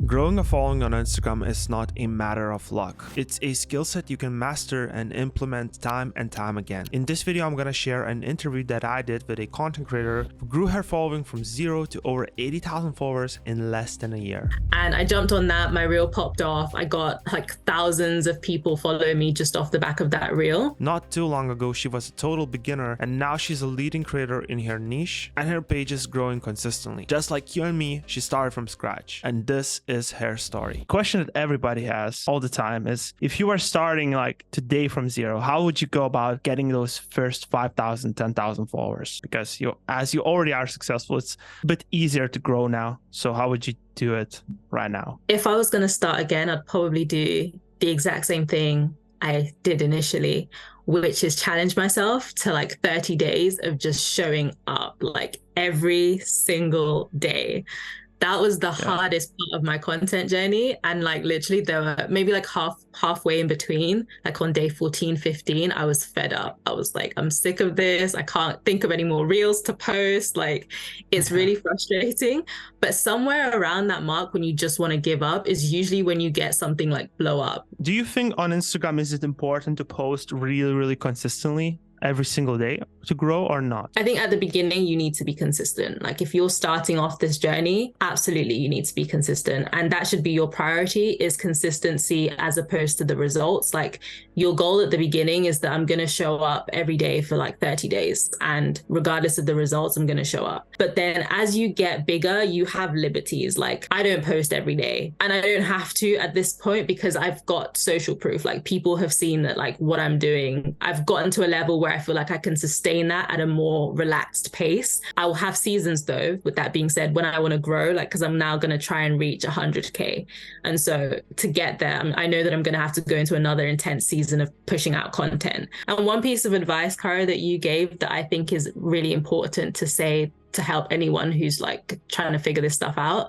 Growing a following on Instagram is not a matter of luck. It's a skill set you can master and implement time and time again. In this video, I'm gonna share an interview that I did with a content creator who grew her following from 0 to over 80,000 followers in less than a year. And I jumped on that, my reel popped off. I got like thousands of people following me just off the back of that reel. Not too long ago, she was a total beginner, and now she's a leading creator in her niche, and her page is growing consistently. Just like you and me, she started from scratch, and this is her story. Question that everybody has all the time is, if you were starting like today from 0, how would you go about getting those first 5,000, 10,000 followers? Because as you already are successful, it's a bit easier to grow now. So how would you do it right now? If I was going to start again, I'd probably do the exact same thing I did initially, which is challenge myself to like 30 days of just showing up like every single day. That was the hardest part of my content journey. And like literally there were maybe like halfway in between, like on day 14, 15, I was fed up. I was like, I'm sick of this. I can't think of any more reels to post. Like it's really frustrating. But somewhere around that mark, when you just want to give up, is usually when you get something like blow up. Do you think on Instagram, is it important to post really, really consistently every single day to grow or not? I think at the beginning, you need to be consistent. Like if you're starting off this journey, absolutely, you need to be consistent. And that should be your priority, is consistency as opposed to the results. Like your goal at the beginning is that I'm going to show up every day for like 30 days. And regardless of the results, I'm going to show up. But then as you get bigger, you have liberties. Like I don't post every day, and I don't have to at this point because I've got social proof. Like people have seen that like what I'm doing. I've gotten to a level where I feel like I can sustain that at a more relaxed pace. I will have seasons though, with that being said, when I want to grow, like, because I'm now going to try and reach 100K. And so to get there, I know that I'm going to have to go into another intense season of pushing out content. And one piece of advice, Cara, that you gave that I think is really important to say to help anyone who's like trying to figure this stuff out: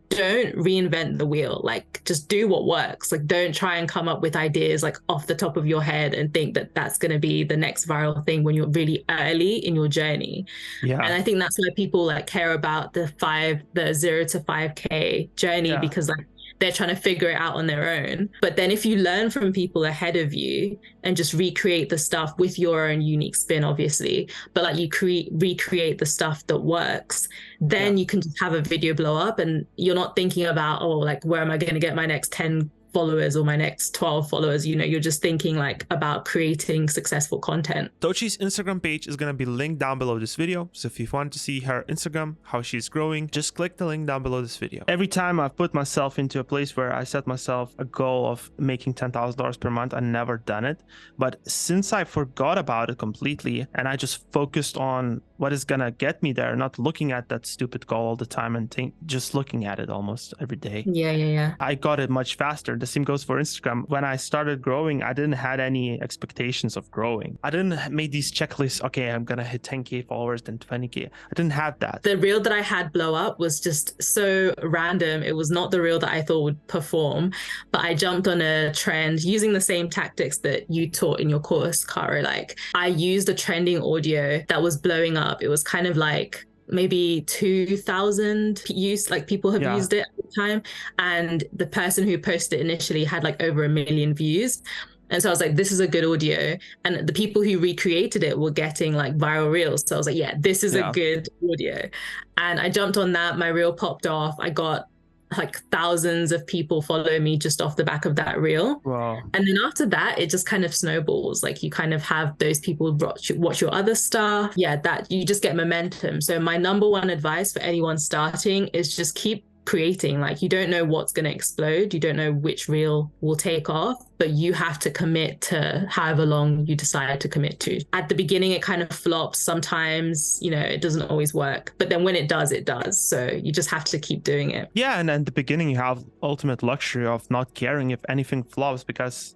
don't reinvent the wheel. Like just do what works. Like don't try and come up with ideas like off the top of your head and think that that's going to be the next viral thing when you're really early in your journey. And I think that's why people like care about the 0 to 5K journey, because like they're trying to figure it out on their own. But then if you learn from people ahead of you and just recreate the stuff with your own unique spin, obviously, but like you recreate the stuff that works, then you can just have a video blow up and you're not thinking about, oh, like where am I going to get my next 10 followers or my next 12 followers? You know, you're just thinking like about creating successful content. Tochi's Instagram page is going to be linked down below this video. So if you want to see her Instagram, how she's growing, just click the link down below this video. Every time I've put myself into a place where I set myself a goal of making $10,000 per month, I never done it. But since I forgot about it completely and I just focused on what is going to get me there, not looking at that stupid goal all the time and just looking at it almost every day. I got it much faster. The same goes for Instagram. When I started growing, I didn't have any expectations of growing. I didn't make these checklists. Okay, I'm gonna hit 10K followers, then 20K. I didn't have that. The reel that I had blow up was just so random. It was not the reel that I thought would perform, but I jumped on a trend using the same tactics that you taught in your course, Cara. Like I used a trending audio that was blowing up. It was kind of like maybe 2,000 people have used it at the time. And the person who posted it initially had like over 1 million views. And so I was like, this is a good audio. And the people who recreated it were getting like viral reels. So I was like, yeah, this is a good audio. And I jumped on that, my reel popped off. I got like thousands of people follow me just off the back of that reel. Wow. And then after that, it just kind of snowballs. Like you kind of have those people watch your other stuff. That you just get momentum. So my number one advice for anyone starting is just keep creating. Like you don't know what's going to explode. You don't know which reel will take off, but you have to commit to however long you decide to commit to. At the beginning, it kind of flops. Sometimes, you know, it doesn't always work, but then when it does, it does. So you just have to keep doing it. Yeah. And at the beginning, you have ultimate luxury of not caring if anything flops, because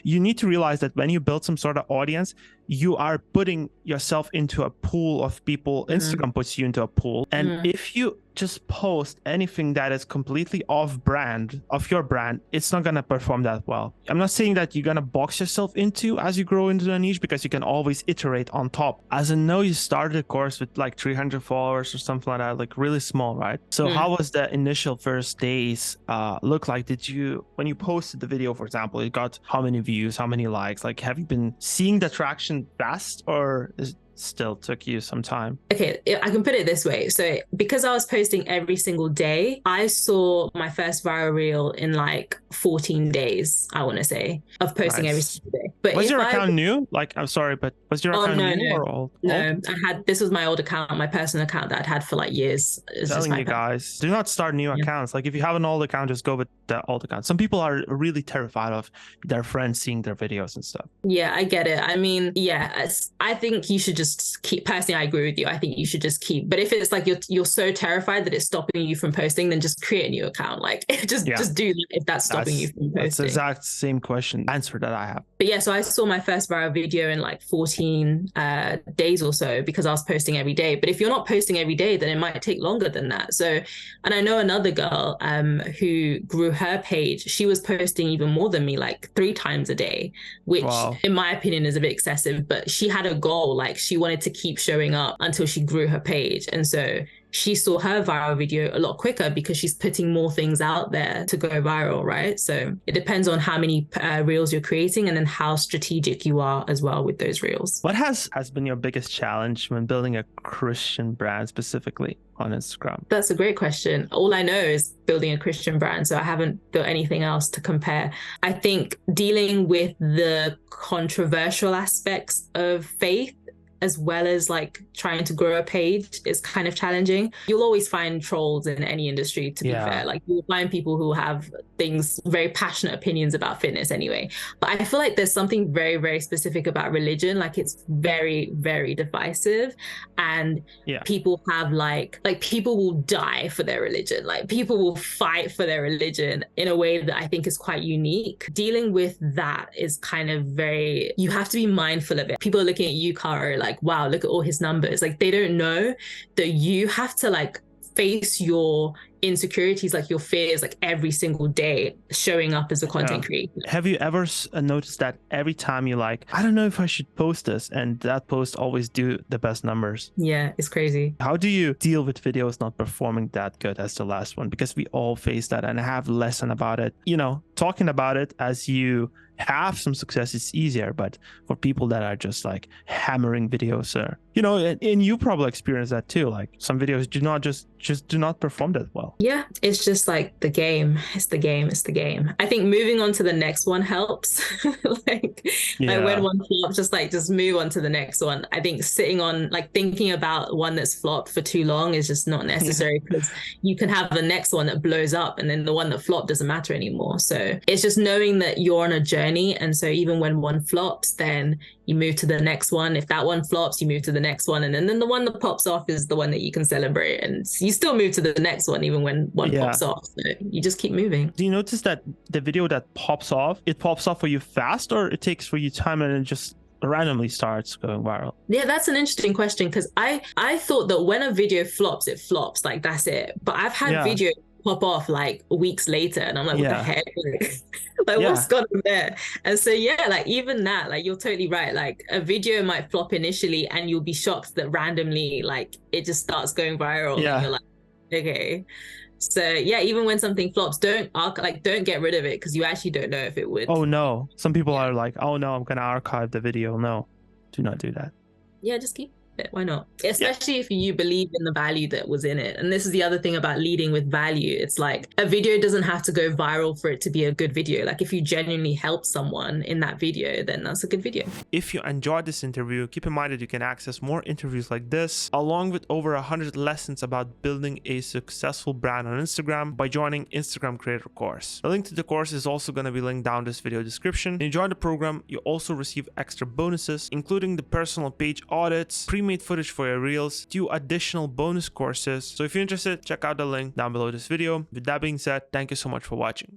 you need to realize that when you build some sort of audience, you are putting yourself into a pool of people. Instagram puts you into a pool. And if you just post anything that is completely off brand, of your brand, it's not going to perform that well. I'm not not saying that you're gonna box yourself into as you grow into the niche, because you can always iterate on top. As I know, you started a course with like 300 followers or something like that, like really small, right? So how was the initial first days look like? Did you, when you posted the video, for example, it got how many views, how many likes? Like, have you been seeing the traction fast, or is it still took you some time? Okay, I can put it this way. So because I was posting every single day, I saw my first viral reel in like 14 days, I want to say, of posting every single day. But was if your account new? Like, I'm sorry, but was your account new or old? No, this was my old account, my personal account that I'd had for like years. It's telling you guys, do not start new accounts. Like, if you have an old account, just go with the old account. Some people are really terrified of their friends seeing their videos and stuff. Yeah, I get it. I mean, yeah, I think you should just keep, personally, I agree with you. I think you should just keep, but if it's like you're so terrified that it's stopping you from posting, then just create a new account. Like, just do that if that's stopping you from posting. That's the exact same answer that I have. But yeah, so I saw my first viral video in like 14 days or so, because I was posting every day. But if you're not posting every day, then it might take longer than that. So, and I know another girl who grew her page. She was posting even more than me, like 3 times a day, which in my opinion is a bit excessive, but she had a goal. Like, she wanted to keep showing up until she grew her page. And so she saw her viral video a lot quicker because she's putting more things out there to go viral, right? So it depends on how many reels you're creating, and then how strategic you are as well with those reels. What has been your biggest challenge when building a Christian brand specifically on Instagram? That's a great question. All I know is building a Christian brand, so I haven't built anything else to compare. I think dealing with the controversial aspects of faith, as well as like trying to grow a page, is kind of challenging. You'll always find trolls in any industry, to be fair. Like, you'll find people who have very passionate opinions about fitness anyway. But I feel like there's something very, very specific about religion. Like, it's very, very divisive, and people have like people will die for their religion. Like, people will fight for their religion in a way that I think is quite unique. Dealing with that is kind of you have to be mindful of it. People are looking at you, Caro, like, wow, look at all his numbers. Like, they don't know that you have to like face your insecurities, like your fears, like every single day showing up as a content creator. Have you ever noticed that every time you like, I don't know if I should post this, and that post always do the best numbers? Yeah, it's crazy. How do you deal with videos not performing that good as the last one? Because we all face that, and I have a lesson about it. You know, talking about it as you have some success is easier, but for people that are just like hammering videos, you know, and you probably experience that too, like some videos do not just do not perform that well. Yeah, it's just like the game. It's the game. I think moving on to the next one helps. like when one flops, just move on to the next one. I think sitting on like thinking about one that's flopped for too long is just not necessary, because you can have the next one that blows up, and then the one that flopped doesn't matter anymore. So it's just knowing that you're on a journey, and so even when one flops, then you move to the next one. If that one flops, you move to the next one, and then the one that pops off is the one that you can celebrate, and you still move to the next one even when one pops off. So you just keep moving. Do you notice that the video that pops off, it pops off for you fast, or it takes for you time and it just randomly starts going viral? Yeah, that's an interesting question, because I thought that when a video flops, it flops, like that's it. But I've had videos pop off like weeks later, and I'm like, what the heck? Like what's gone on there? And so like even that, like you're totally right. Like a video might flop initially, and you'll be shocked that randomly like it just starts going viral. And you're like, okay. So even when something flops, don't get rid of it, because you actually don't know if it would. Oh no, some people are like, oh no, I'm gonna archive the video. No, do not do that. Yeah, just keep it. Why not? Especially if you believe in the value that was in it. And this is the other thing about leading with value. It's like a video doesn't have to go viral for it to be a good video. Like if you genuinely help someone in that video, then that's a good video. If you enjoyed this interview, keep in mind that you can access more interviews like this, along with over 100 lessons about building a successful brand on Instagram, by joining Instagram Creator Course. The link to the course is also going to be linked down this video description. If you join the program, you also receive extra bonuses, including the personal page audits, pre-made footage for your reels, 2 additional bonus courses. So if you're interested, check out the link down below this video. With that being said, thank you so much for watching.